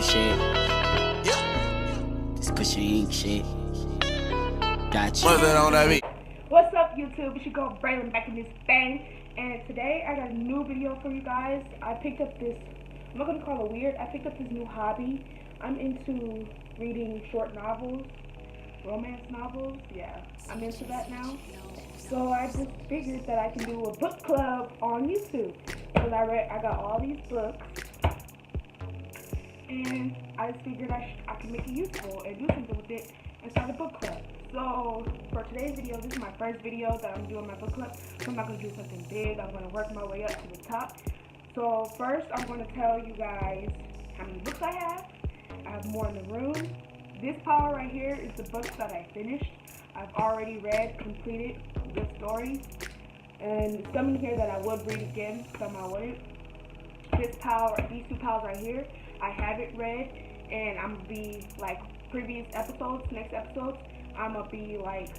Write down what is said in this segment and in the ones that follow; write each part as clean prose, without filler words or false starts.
shit. This cushion ink shit. Got you. What's up, YouTube? It's your girl Bre'S back in this thing, and today I got a new video for you guys. I picked up this, I'm not gonna call it weird, I picked up this new hobby. I'm into reading short novels, romance novels. Yeah, I'm into that now. So I just figured that I can do a book club on YouTube. Because I got all these books, and I just figured I could make it useful and do something with it and start a book club. So for today's video, this is my first video that I'm doing my book club. So I'm not going to do something big. I'm going to work my way up to the top. So first, I'm going to tell you guys how many books I have. I have more in the room. This pile right here is the books that I finished. I've already read, completed the stories. And some in here that I would read again, some I wouldn't. This pile, these two piles right here, I haven't read, and I'm gonna be like previous episodes, next episodes, I'm gonna be like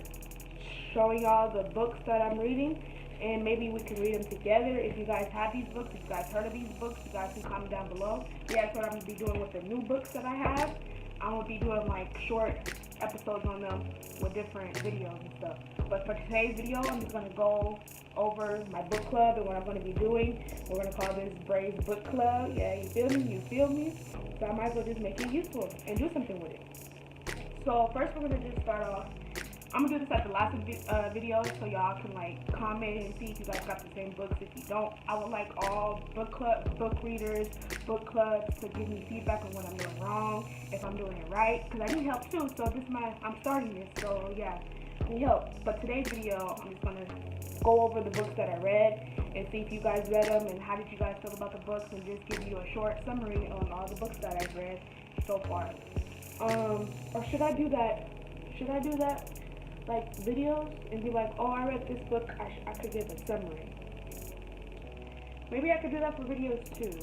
showing y'all the books that I'm reading, and maybe we can read them together. If you guys have these books, if you guys heard of these books, you guys can comment down below. Yeah, that's what I'm gonna be doing with the new books that I have. I'm gonna be doing like short episodes on them with different videos and stuff. But for today's video, I'm just gonna go over my book club and what I'm gonna be doing. We're gonna call this Bre'S Book Club. Yeah, you feel me? You feel me? So I might as well just make it useful and do something with it. So first, we're gonna just start off. I'm gonna do this at the last video, so y'all can like comment and see if you guys got the same books. If you don't, I would like all book readers, book clubs to give me feedback on what I'm doing wrong, if I'm doing it right, because I need help too. So I'm starting this, so yeah, I need help. But today's video, I'm just gonna go over the books that I read and see if you guys read them and how did you guys feel about the books, and just give you a short summary on all the books that I've read so far. Or should I do that? Like videos and be like, oh, I read this book, I could give a summary. Maybe I could do that for videos too.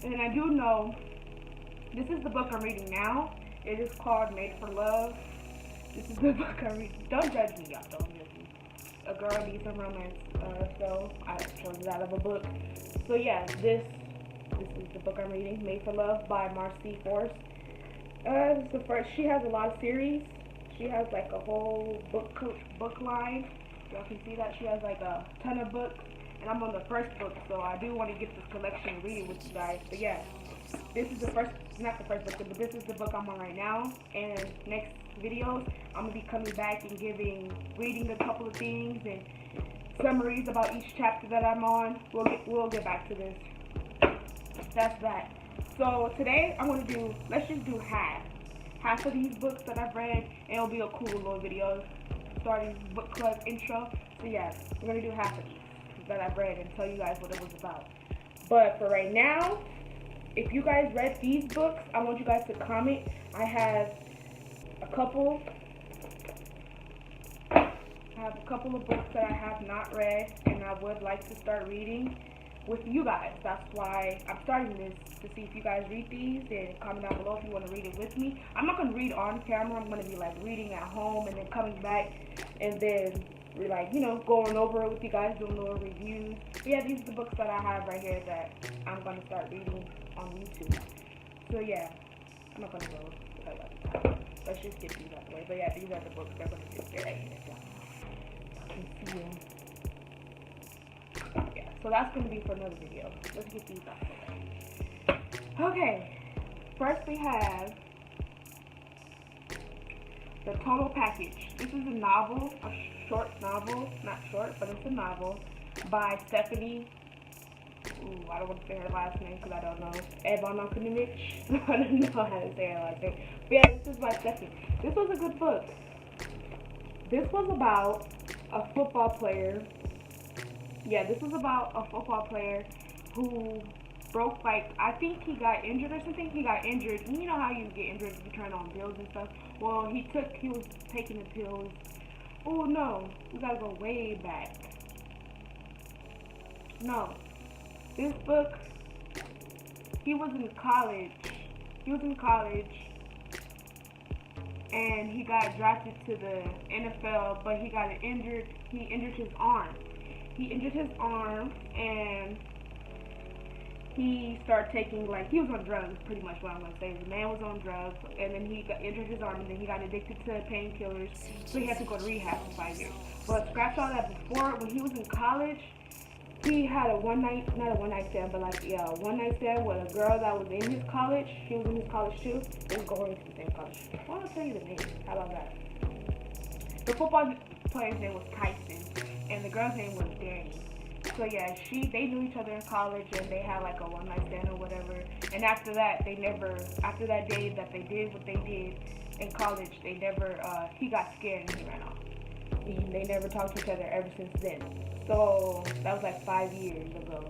And then I do know, this is the book I'm reading now. It is called Made for Love. This is the book I'm reading. Don't judge me, y'all, don't judge me. A girl needs some romance, so I chose it out of a book. So yeah, this is the book I'm reading, Made for Love by Marcy Force. This is the first. She has a lot of series. She has like a whole book line. Y'all can see that she has like a ton of books, and I'm on the first book, so I do want to get this collection and read it with you guys. But yeah, this is not the first book, but this is the book I'm on right now. And next videos, I'm gonna be coming back and reading a couple of things and summaries about each chapter that I'm on. We'll get back to this. That's that. So today I'm gonna do. Let's just do half of these books that I've read, and it'll be a cool little video starting book club intro. So yeah, we're gonna do half of these that I've read and tell you guys what it was about. But for right now, if you guys read these books, I want you guys to comment. I have a couple of books that I have not read and I would like to start reading with you guys. That's why I'm starting this, to see if you guys read these, and comment down below if you want to read it with me. I'm not going to read on camera. I'm going to be like reading at home and then coming back and then like, you know, going over it with you guys, doing little reviews. But yeah, these are the books that I have right here that I'm going to start reading on YouTube. So yeah, I'm not going to go like that. Let's just get these out of the way. But yeah, these are the books that are going to sit right here. Y'all can see them. Yeah, so that's going to be for another video. Let's get these out of the way. Okay, first we have The Total Package. This is a novel, a short novel, not short, but it's a novel by Stephanie. I don't want to say her last name because I don't know. Evanovich. I don't know how to say her last name. But yeah, this is by Stephanie. This was a good book. This was about a football player. Yeah, this was about a football player who broke, like, I think he got injured or something. He got injured. You know how you get injured if you turn on pills and stuff? Well, he was taking the pills. Oh, no. We gotta go way back. No. This book, he was in college. And he got drafted to the NFL, but he injured his arm. And he started taking, like, he was on drugs, pretty much what I'm gonna say. The man was on drugs, and then he got injured his arm, and then he got addicted to painkillers, so he had to go to rehab for 5 years. But scratch all that, before, when he was in college, he had a one night, not a one night stand, but like, yeah, a one night stand with a girl that was in his college. She was in his college too. They was going to the same college. Why don't I tell you the name? How about that? The football player's name was Tyson, and the girl's name was Danny. So yeah, they knew each other in college, and they had like a one night stand or whatever. And after that, after that day that they did what they did in college, he got scared and he ran off. They never talked to each other ever since then. So that was like 5 years ago.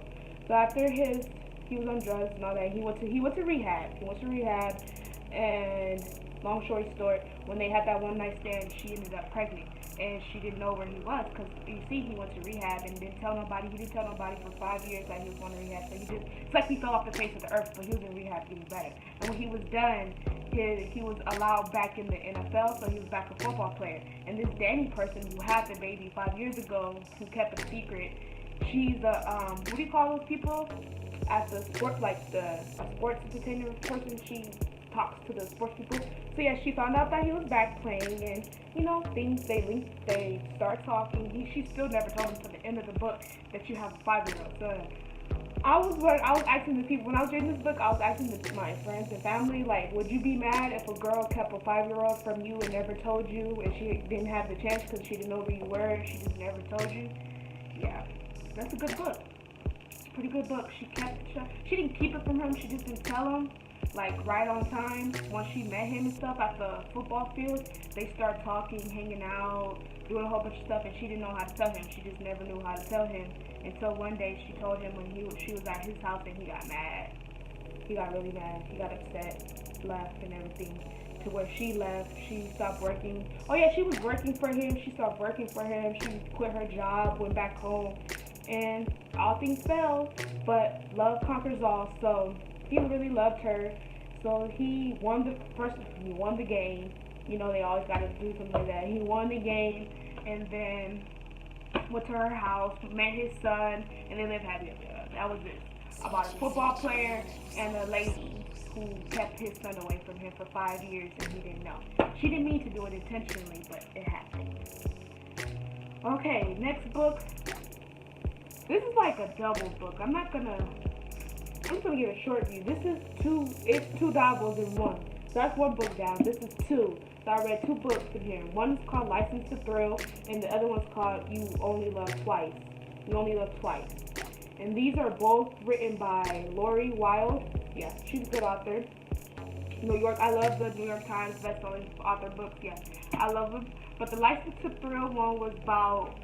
So after he was on drugs and all that, he went to rehab. He went to rehab, and long story short, when they had that one night stand, she ended up pregnant, and she didn't know where he was, because you see, he went to rehab and didn't tell nobody. He didn't tell nobody for 5 years that he was going to rehab. So it's like he fell off the face of the earth, but he was in rehab getting better. And when he was done, he was allowed back in the NFL, so he was back a football player. And this Danny person who had the baby 5 years ago, who kept it secret, she's a what do you call those people at the sport, like a sports entertainer person? She talks to the sports people. So yeah, she found out that he was back playing, and they start talking. She still never told him to the end of the book that you have a 5-year-old. So I was asking the people when I was reading this book. I was asking my friends and family, like, would you be mad if a girl kept a 5-year-old from you and never told you, and she didn't have the chance because she didn't know where you were, and she just never told you? Yeah, that's a good book. Pretty good book. She didn't keep it from him. She just didn't tell him, like, right on time. Once she met him and stuff at the football field, they start talking, hanging out, doing a whole bunch of stuff, and she didn't know how to tell him. She just never knew how to tell him until one day she told him when she was at his house, and he got mad. He got really mad. He got upset, left, and everything. To where she left, she stopped working. Oh yeah, she was working for him. She stopped working for him. She quit her job, went back home, and all things fell. But love conquers all. So he really loved her. So he won the game. You know, they always got to do something like that. He won the game, and then went to her house, met his son, and they lived happy ever after. That was it. About a football player and a lady who kept his son away from him for 5 years, and he didn't know. She didn't mean to do it intentionally, but it happened. Okay, next book. This is like a double book. I'm just gonna give a short view. It's two novels in one. So that's one book down. This is two. So I read 2 books in here. One is called License to Thrill, and the other one's called You Only Love Twice. You Only Love Twice. And these are both written by Lori Wilde. Yeah, she's a good author. New York, I love the New York Times bestselling author books. Yeah, I love them. But the License to Thrill one was about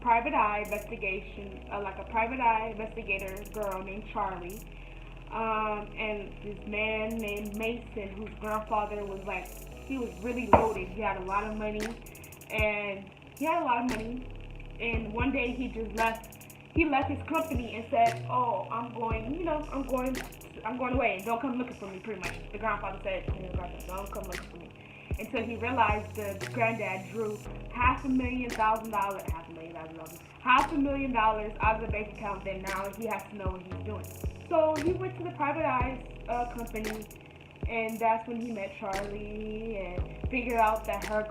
private eye investigation, like a private eye investigator girl named Charlie. And this man named Mason, whose grandfather was he was really loaded. He had a lot of money, and one day he left his company and said, "Oh, I'm going away, and don't come looking for me." Pretty much, the grandfather said to his grandson, "Don't come looking for me." Until he realized the granddad drew $500,000 out of the bank account. Then now he has to know what he's doing. So he went to the private eye company, and that's when he met Charlie and figured out that her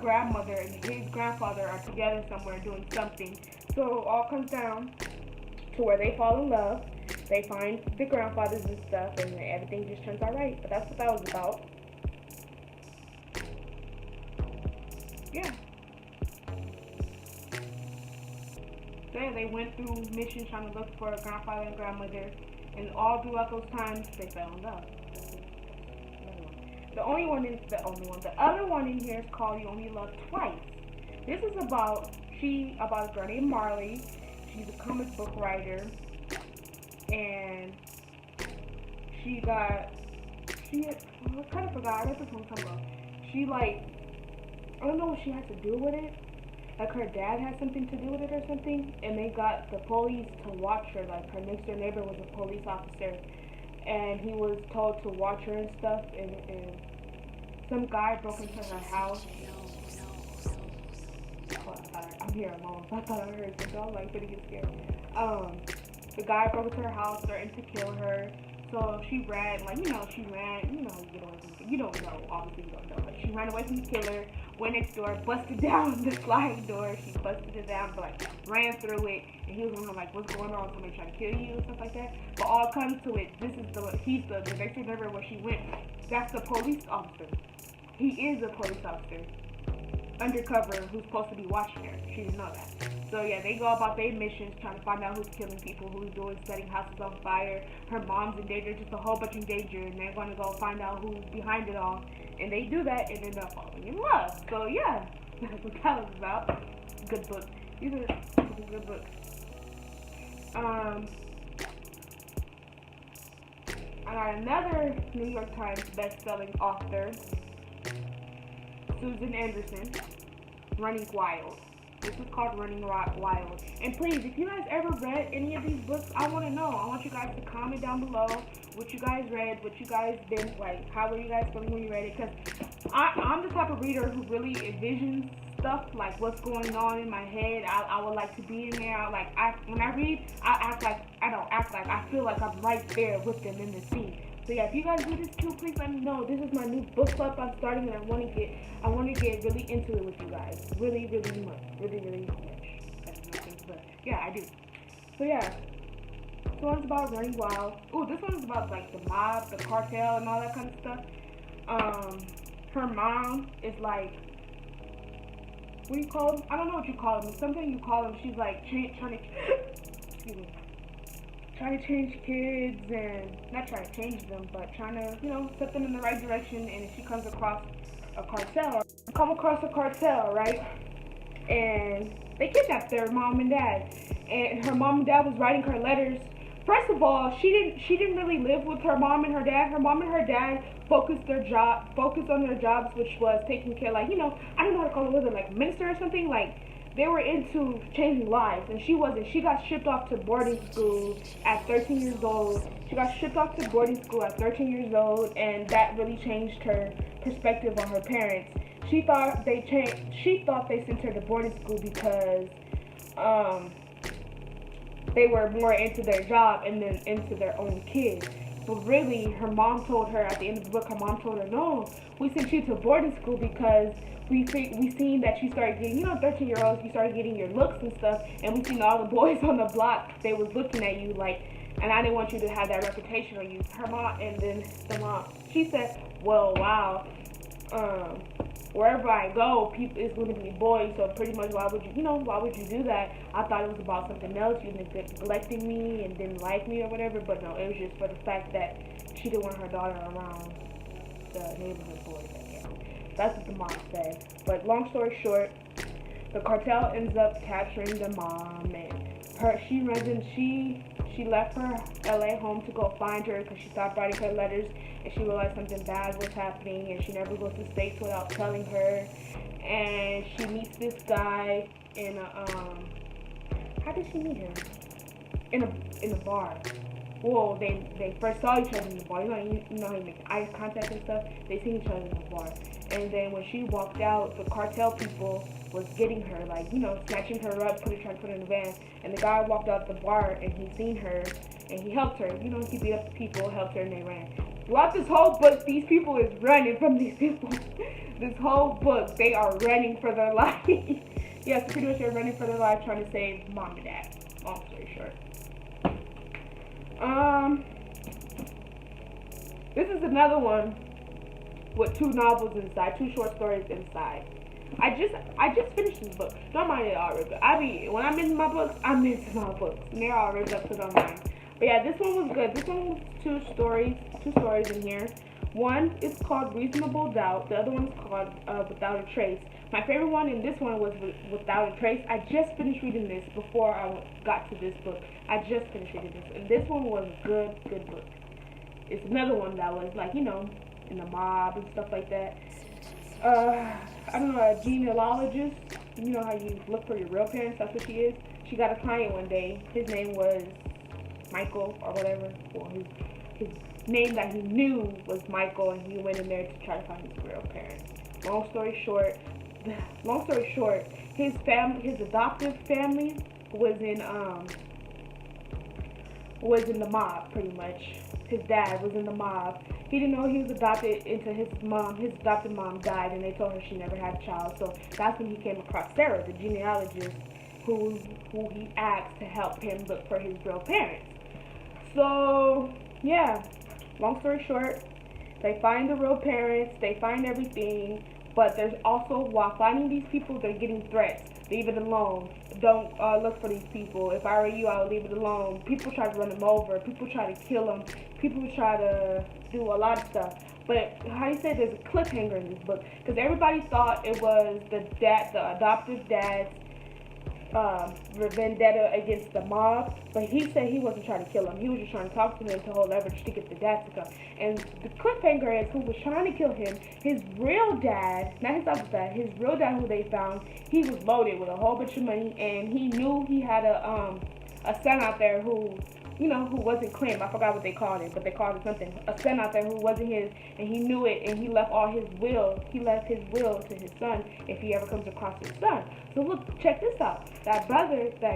grandmother, and his grandfather are together somewhere doing something. So it all comes down to where they fall in love. They find the grandfathers and stuff, and everything just turns out right. But that's what that was about. Yeah. So yeah, they went through missions trying to look for a grandfather and grandmother, and all throughout those times they fell in love. The other one in here is called You Only Love Twice. This is about a girl named Marley. She's a comic book writer, and I kind of forgot. I read this one time ago. I don't know what she had to do with it. Like her dad had something to do with it or something, and they got the police to watch her. Like her next door neighbor was a police officer, and he was told to watch her and stuff. And some guy broke into her house. I'm here alone, so I thought I heard something. I was pretty scared. The guy broke into her house, threatened to kill her. So she ran, like, she ran, how you get away from it. You don't know, obviously you don't know. But she ran away from the killer, went next door, busted down the sliding door. She busted it down, but, like, ran through it. And he was wondering, like, what's going on? Somebody trying to kill you and stuff like that. But all it comes to it, he's the next door neighbor where she went. That's the police officer. He is a police officer. Undercover, who's supposed to be watching her. She didn't know that. So yeah, they go about their missions, trying to find out who's killing people, who's setting houses on fire. Her mom's in danger, just a whole bunch in danger, and they're going to go find out who's behind it all. And they do that, and end up falling in love. So yeah, that's what that was about. Good book. These are good books. I got another New York Times best-selling author, Susan Anderson, Running Wild. This is called Running Wild. And please, if you guys ever read any of these books, I want to know. I want you guys to comment down below what you guys read, what you guys been, like, how were you guys feeling when you read it? Because I'm the type of reader who really envisions stuff, like what's going on in my head. I would like to be in there. When I read, I feel like I'm right there with them in the scene. So yeah, if you guys do this too, please let me know. This is my new book club I'm starting, and I want to get really into it with you guys. Really much. Really much. I don't know things, but yeah, I do. So yeah, this one's about Running Wild. Ooh, this one's about like the mob, the cartel, and all that kind of stuff. Her mom is like, what do you call them? I don't know what you call them. Something you call them. She's like trying to change kids, and not trying to change them, but trying to, set them in the right direction. And she comes across a cartel, right? And they kidnapped their mom and dad. And her mom and dad was writing her letters. First of all, she didn't really live with her mom and her dad. Her mom and her dad focused on their jobs, which was taking care, like, I don't know how to call it, was it like minister or something? Like, they were into changing lives, and she wasn't. She got shipped off to boarding school at 13 years old. And that really changed her perspective on her parents. She thought they sent her to boarding school because they were more into their job and then into their own kids. But really, her mom told her, at the end of the book, no, we sent you to boarding school because we seen that you started getting, 13-year-olds, you started getting your looks and stuff, and we seen all the boys on the block, they was looking at you like, and I didn't want you to have that reputation on you. Her mom, and then the mom, she said, well, wow, wherever I go, it's going to be boys, so pretty much why would you do that? I thought it was about something else, you neglecting me and didn't like me or whatever, but no, it was just for the fact that she didn't want her daughter around the neighborhood boys, I guess. That's what the mom said. But long story short, the cartel ends up capturing the mom, and she left her LA home to go find her because she stopped writing her letters, and she realized something bad was happening, and she never goes to States without telling her. And she meets this guy in a how did she meet him? In a bar. Well, they first saw each other in the bar. You know how you make eye contact and stuff. They seen each other in the bar. And then when she walked out, the cartel people was getting her, like, snatching her up, trying to put her in the van. And the guy walked out the bar, and he seen her, and he helped her. He beat up the people, helped her, and they ran. Throughout this whole book, these people is running from these people. This whole book, they are running for their life. Yes, pretty much they're running for their life, trying to save mom and dad. Long story short. This is another one with 2 novels inside, 2 short stories inside. I just finished this book. Don't mind it all ripped up. When I'm into my books, I'm into my books. And they're all ripped up, so don't mind. But yeah, this one was good. This one was 2 stories in here. One is called Reasonable Doubt. The other one is called Without a Trace. My favorite one in this one was Without a Trace. I just finished reading this before I got to this book. I just finished reading this. And this one was a good book. It's another one that was like, in the mob and stuff like that. I don't know, a genealogist. You know how you look for your real parents? That's what she is. She got a client one day. His name was Michael or whatever. Well, his name that he knew was Michael, and he went in there to try to find his real parents. Long story short, his adoptive family was in was in the mob, pretty much. His dad was in the mob. He didn't know he was adopted into his mom. His adopted mom died, and they told her she never had a child. So that's when he came across Sarah, the genealogist, who he asked to help him look for his real parents. So yeah, long story short, they find the real parents. They find everything. But there's also, while finding these people, they're getting threats. Leave it alone. Don't look for these people. If I were you, I would leave it alone. People try to run them over. People try to kill them. People try to do a lot of stuff. But how you said, there's a cliffhanger in this book, because everybody thought it was the adoptive dad's vendetta against the mob, but he said he wasn't trying to kill him. He was just trying to talk to him to hold leverage to get the dad to come. And the cliffhanger is, who was trying to kill him, his real dad, not his other dad, his real dad, who they found, he was loaded with a whole bunch of money, and he knew he had a son out there who, you know, who wasn't claimed. I forgot what they called it, but they called it something. A son out there who wasn't his, and he knew it, and he left all his will. He left his will to his son if he ever comes across his son. So look, check this out. That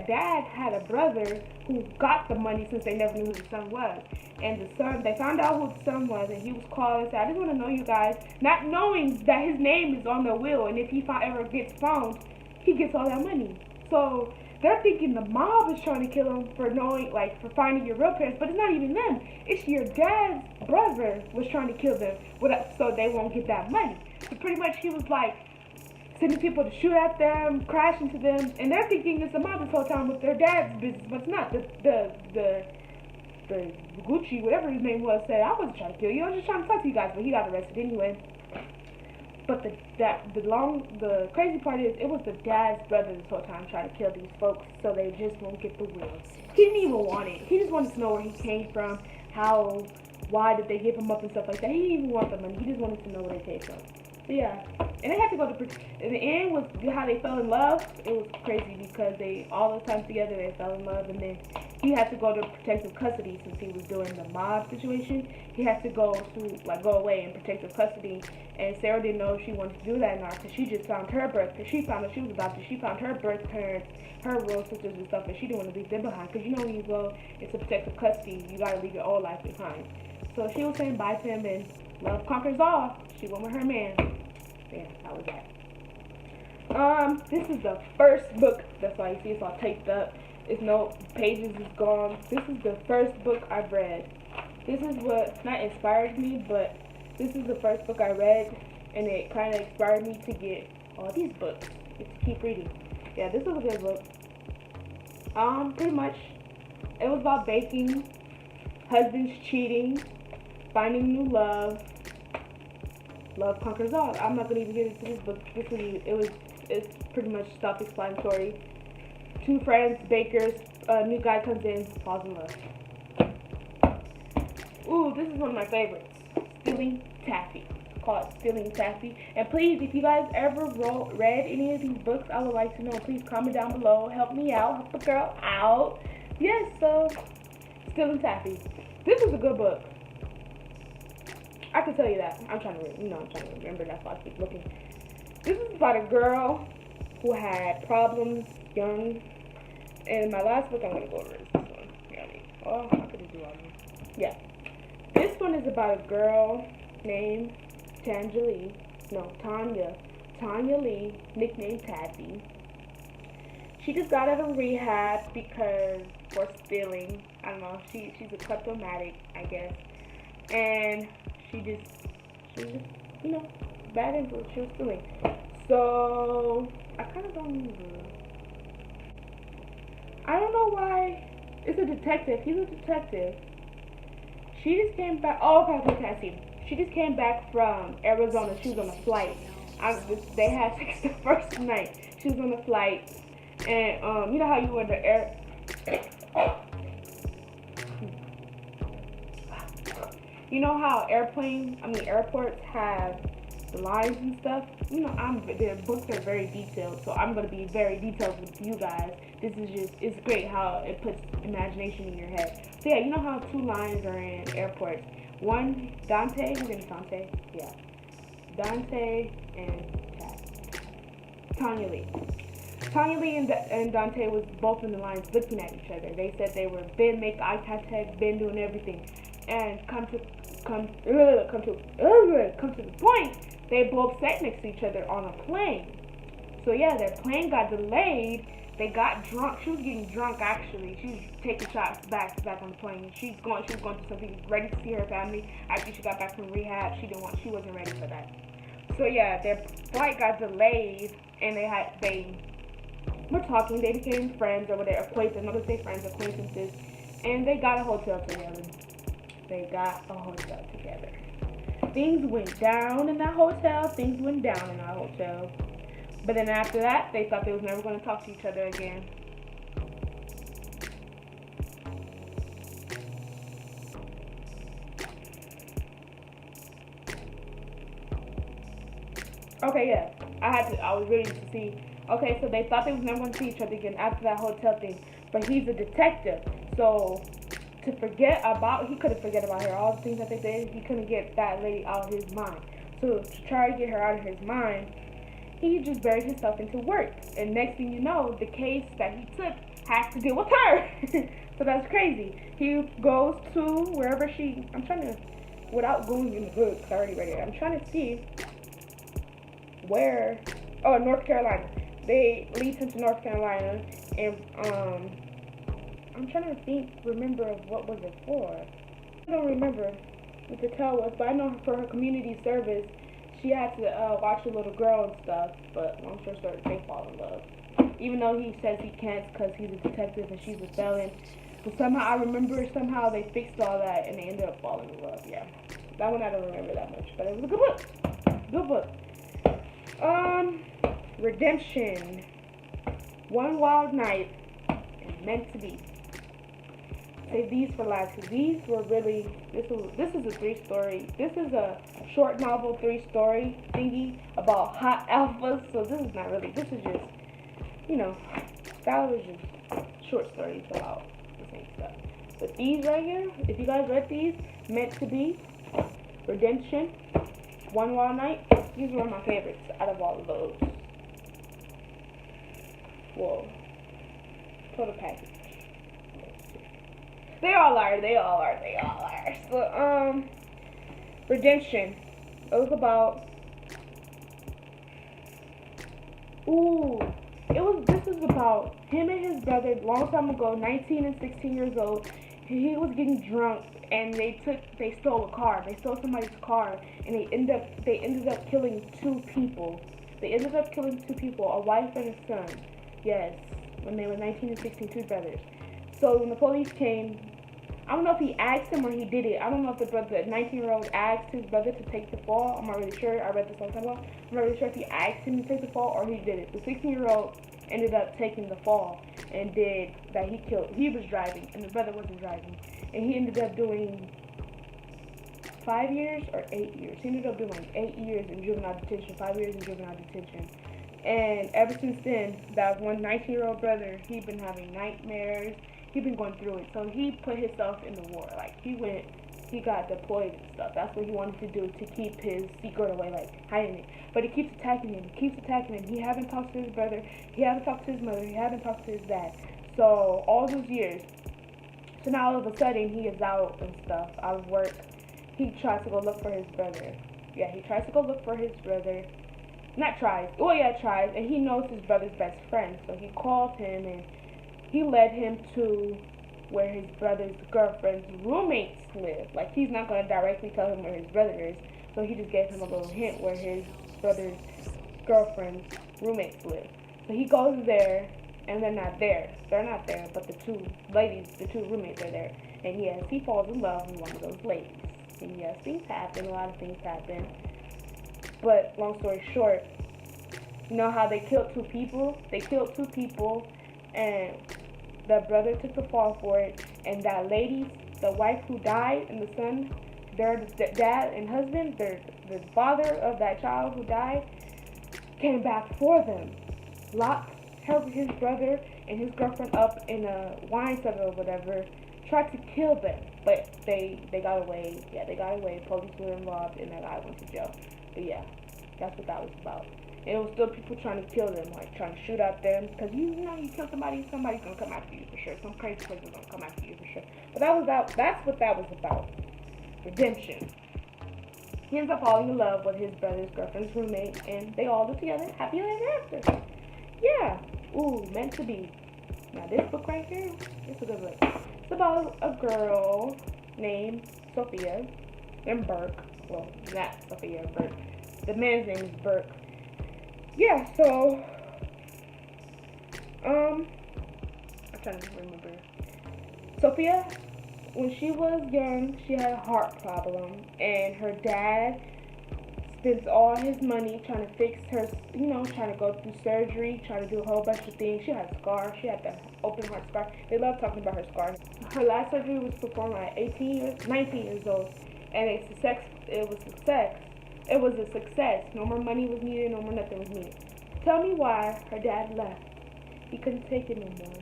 dad had a brother who got the money since they never knew who the son was. And the son, they found out who the son was, and he was called and said, I just want to know you guys, not knowing that his name is on the will, and if he ever gets found, he gets all that money. So they're thinking the mob is trying to kill him for knowing, like, for finding your real parents, but it's not even them. It's your dad's brother was trying to kill them so they won't get that money. So pretty much he was like sending people to shoot at them, crash into them, and they're thinking it's the mob this whole time with their dad's business, but it's not. The Gucci, whatever his name was, said, I wasn't trying to kill you, I was just trying to talk to you guys, but he got arrested anyway. But the crazy part is, it was the dad's brother this whole time trying to kill these folks so they just won't get the will. He didn't even want it. He just wanted to know where he came from, why did they give him up and stuff like that. He didn't even want the money. He just wanted to know where they came from. So yeah, and they had to go to. In the end, was how they fell in love. It was crazy because they all the time together they fell in love, and then he had to go to protective custody since he was doing the mob situation. He had to go away in protective custody, and Sarah didn't know if she wanted to do that or not, because she just found her birth. Because she found out she was adopted. She found her birth parents, her real sisters and stuff, and she didn't want to leave them behind. Because you know when you go into protective custody, you gotta leave your old life behind. So she was saying bye to him, and love conquers all. She went with her man. Yeah, that was that. This is the first book. That's why you see it's all taped up. It's no pages is gone. This is the first book I've read. This is what not inspired me, but this is the first book I read, and it kind of inspired me to get all these books to keep reading. Yeah, this was a good book. Pretty much, it was about baking, husbands cheating, finding new love. Love conquers all. I'm not gonna even get into this book. It's pretty much self-explanatory. Two friends, bakers, a new guy comes in, falls in love. Ooh, this is one of my favorites. Stealing Taffy. Call it Stealing Taffy. And please, if you guys ever read any of these books, I would like to know. Please comment down below. Help me out. Help the girl out. Yes, so Stealing Taffy. This was a good book. I can tell you that. I'm trying to remember. That's why I keep looking. This is about a girl who had problems young. And my last book, I'm going to go over this one. I could do all these. Yeah. This one is about a girl named Tanya Lee, nicknamed Taffy. She just got out of rehab for stealing. I don't know. She's a kleptomatic, I guess. And she was just, bad influence. She was stealing. So, I kind of don't remember. I don't know why. It's a detective. He's a detective. She just came back. Oh, okay, I see. She just came back from Arizona. She was on a flight. They had sex the first night. She was on a flight. And, you know how you were in the air. You know how airports have the lines and stuff? You know, the books are very detailed, so I'm going to be very detailed with you guys. It's great how it puts imagination in your head. So yeah, you know how two lines are in airports. One, Dante, his name is Dante, yeah. Dante and Tanya Lee. Tanya Lee and Dante was both in the lines looking at each other. They said they were been making eye contact, been doing everything, and come to the point, they both sat next to each other on a plane. So yeah, their plane got delayed. They got drunk. She was getting drunk actually. She was taking shots back to back on the plane. She was going through something, ready to see her family after she got back from rehab. She wasn't ready for that. So yeah, their flight got delayed, and they were talking. They became friends or whatever, acquaintances. I'm not gonna say friends, acquaintances, and they got a hotel together. Things went down in that hotel. But then after that, they thought they was never going to talk to each other again. Okay, yeah. I was ready to see. Okay, so they thought they was never going to see each other again after that hotel thing. But he's a detective. So he couldn't forget about her. All the things that they did, he couldn't get that lady out of his mind. So to try to get her out of his mind, he just buried himself into work. And next thing you know, the case that he took has to deal with her. So that's crazy. He goes to wherever without going in the book, because I already read it, I'm trying to see North Carolina. They lead him to North Carolina, and I'm trying to remember what was it for. I don't remember what the tell was, but I know for her community service, she had to watch a little girl and stuff, but long story short, they fall in love. Even though he says he can't because he's a detective and she's a felon. But somehow, I remember they fixed all that and they ended up falling in love, yeah. That one I don't remember that much, but it was a good book. Good book. Redemption. One Wild Night and Meant to Be. Save these for last, because these were really, this is a 3-story, this is a short novel 3-story thingy about hot alphas, so this is just, that was just short stories about the same stuff. But these right here, if you guys read these, Meant to Be, Redemption, One Wild Night, these were my favorites out of all of those. Whoa. Total package. They all are. So, Redemption. It was about, this is about him and his brother, long time ago, 19 and 16 years old. He was getting drunk, and they stole a car. They stole somebody's car, and they ended up killing 2 people. A wife and a son. Yes, when they were 19 and 16, 2 brothers. So when the police came, I don't know if he asked him or he did it. I don't know if the 19-year-old asked his brother to take the fall. I'm not really sure. I read this a long time ago. I'm not really sure if he asked him to take the fall or he did it. The 16-year-old ended up taking the fall and he was driving and the brother wasn't driving. And he ended up doing 5 years or 8 years. He ended up doing like 8 years in juvenile detention, 5 years in juvenile detention. And ever since then, that one 19-year-old brother, he'd been having nightmares. He'd been going through it. So he put himself in the war. Like, he got deployed and stuff. That's what he wanted to do to keep his secret away, like, hiding it. But he keeps attacking him. He haven't talked to his brother. He haven't talked to his mother. He haven't talked to his dad. So, all those years. So now, all of a sudden, he is out and stuff, out of work. He tries to go look for his brother. Yeah, he tries to go look for his brother. Tries, and he knows his brother's best friend, so he called him, and he led him to where his brother's girlfriend's roommates live. Like, he's not going to directly tell him where his brother is, so he just gave him a little hint where his brother's girlfriend's roommates live. So he goes there, and they're not there, but the 2 roommates are there, and yes, he falls in love with one of those ladies, and yes, a lot of things happen. But long story short, you know how they killed 2 people? They killed 2 people, and the brother took the fall for it. And that lady, the wife who died, and the son, their dad and husband, the father of that child who died, came back for them, locked his brother and his girlfriend up in a wine cellar or whatever, tried to kill them, but they got away. Yeah, they got away. Police were involved, and that guy went to jail. But yeah, that's what that was about. And it was still people trying to kill them, like trying to shoot at them. Because you know, you kill somebody, somebody's going to come after you for sure. Some crazy person's going to come after you for sure. But that's what that was about. Redemption. He ends up falling in love with his brother's girlfriend's roommate, and they all live together, happy ever after. Yeah. Ooh, meant to be. Now this book right here, it's a good book. It's about a girl named Sophia and Burke. Well, not Sophia, Burke. The man's name is Burke. Yeah, so I'm trying to remember. Sophia, when she was young, she had a heart problem, and her dad spends all his money trying to fix her, you know, trying to go through surgery, trying to do a whole bunch of things. She had a scar. She had the open heart scar. They love talking about her scar. Her last surgery was performed at 19 years old, and it was a success. No more money was needed. No more nothing was needed. Tell me why her dad left. He couldn't take it no more.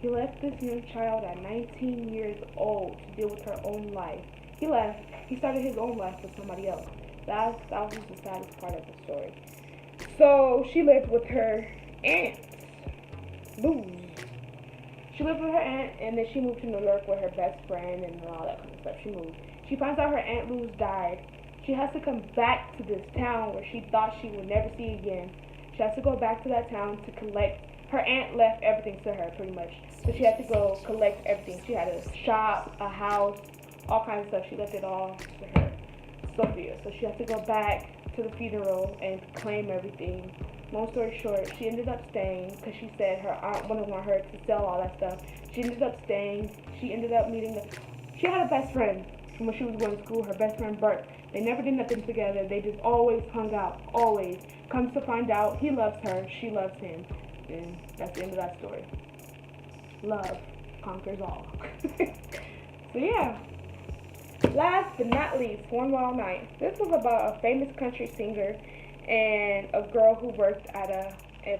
He left this young child at 19 years old to deal with her own life. He left. He started his own life with somebody else. That was the saddest part of the story. So she lived with her aunt, Luz. She lived with her aunt, and then she moved to New York with her best friend and all that kind of stuff. She moved. She finds out her aunt Luz died. She has to come back to this town where she thought she would never see again. She has to go back to that town to collect. Her aunt left everything to her, pretty much. So she had to go collect everything. She had a shop, a house, all kinds of stuff. She left it all to her, Sophia. So she had to go back to the funeral and claim everything. Long story short, she ended up staying because she said her aunt wouldn't want her to sell all that stuff. She ended up staying. She ended up she had a best friend from when she was going to school, her best friend Bert. They never did nothing together. They just always hung out, always. Comes to find out, he loves her, she loves him. And that's the end of that story. Love conquers all. So yeah. Last but not least, One Wild Night. This was about a famous country singer and a girl who worked at a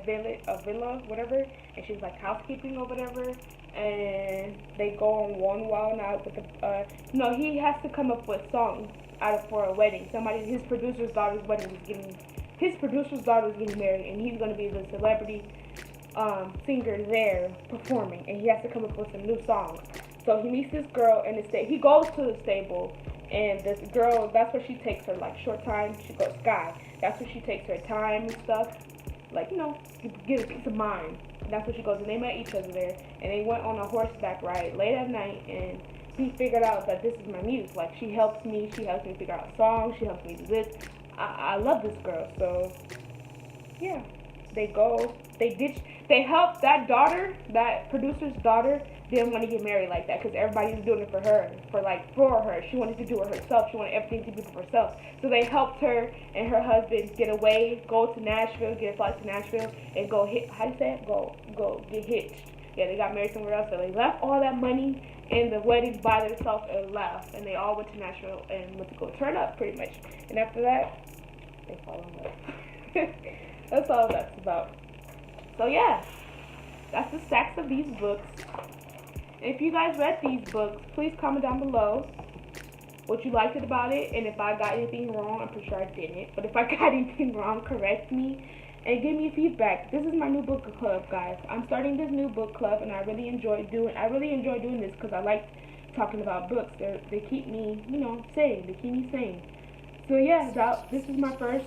villa, whatever, and she was like housekeeping or whatever. And they go on one wild night with he has to come up with songs for a wedding. His producer's daughter's married, and he's gonna be the celebrity singer there performing, and he has to come up with some new songs. So he meets this girl in the he goes to the stable, and this girl, that's where she takes her, like, short time. She goes Sky. That's where she takes her time and stuff, like, get a peace of mind. And that's where she goes, and they met each other there, and they went on a horseback ride late at night, and he figured out that this is my muse. Like, she helps me figure out songs, she helps me do this. I love this girl. So yeah, they helped that daughter, that producer's daughter, didn't want to get married like that because everybody was doing it for her, for her. She wanted to do it herself. She wanted everything to be for herself. So they helped her and her husband get away, go to Nashville, get a flight to Nashville, and go get hitched. Yeah, they got married somewhere else. So they left all that money in the wedding by themselves and left. And they all went to Nashville and went to go turn up, pretty much. And after that, they fall in love. That's all that's about. So yeah, that's the stacks of these books. If you guys read these books, please comment down below what you liked about it, and if I got anything wrong. I'm pretty sure I didn't, but if I got anything wrong, correct me and give me feedback. This is my new book club, guys. I'm starting this new book club, and I really enjoy doing this because I like talking about books. They keep me, sane. They keep me sane. So yeah, this is my first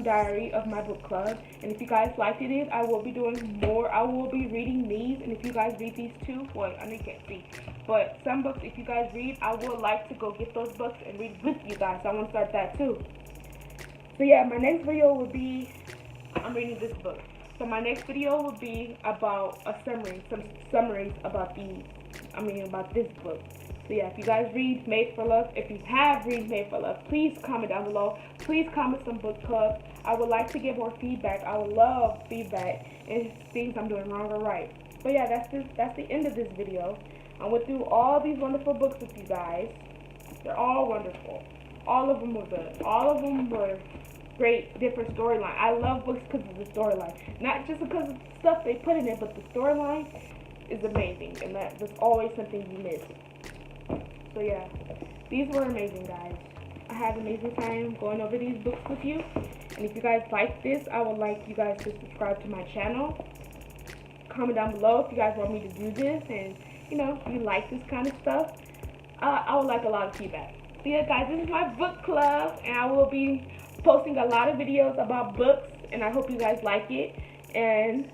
diary of my book club, and if you guys liked it, I will be doing more. I will be reading these, and if you guys read these too, well, I know you can't see, but some books, if you guys read, I would like to go get those books and read with you guys. So I want to start that too. So yeah, my next video will be, I'm reading this book. So my next video will be about some summaries about this book. So yeah, if you guys read Made for Love, if you have read Made for Love, please comment down below. Please comment some book clubs. I would like to get more feedback. I would love feedback and things I'm doing wrong or right. But yeah, that's the end of this video. I went through all these wonderful books with you guys. They're all wonderful. All of them were good. All of them were great, different storyline. I love books because of the storyline. Not just because of the stuff they put in it, but the storyline is amazing. And there's always something you miss. So yeah, these were amazing, guys. I had an amazing time going over these books with you. And And if you guys like this, I would like you guys to subscribe to my channel. Comment down below if you guys want me to do this, and you know, if you like this kind of stuff. I would like a lot of feedback. So yeah, guys, this is my book club, and I will be posting a lot of videos about books, and I hope you guys like it. And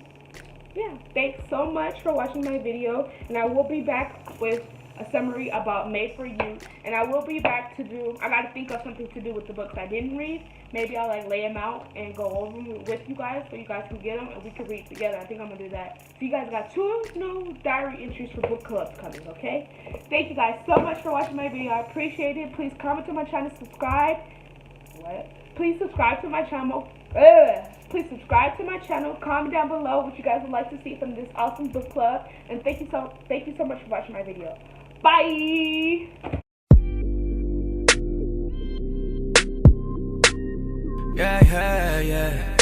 yeah, thanks so much for watching my video, and I will be back with a summary about Made for You, and I will be back to do, I gotta think of something to do with the books I didn't read. Maybe I'll like lay them out and go over them with you guys so you guys can get them and we can read together. I think I'm gonna do that. So you guys got 2 new diary entries for book clubs coming, okay? Thank you guys so much for watching my video. I appreciate it. Please comment to my channel, subscribe. Please subscribe to my channel. Please subscribe to my channel. Comment down below what you guys would like to see from this awesome book club. And thank you so much for watching my video. Bye. Yeah.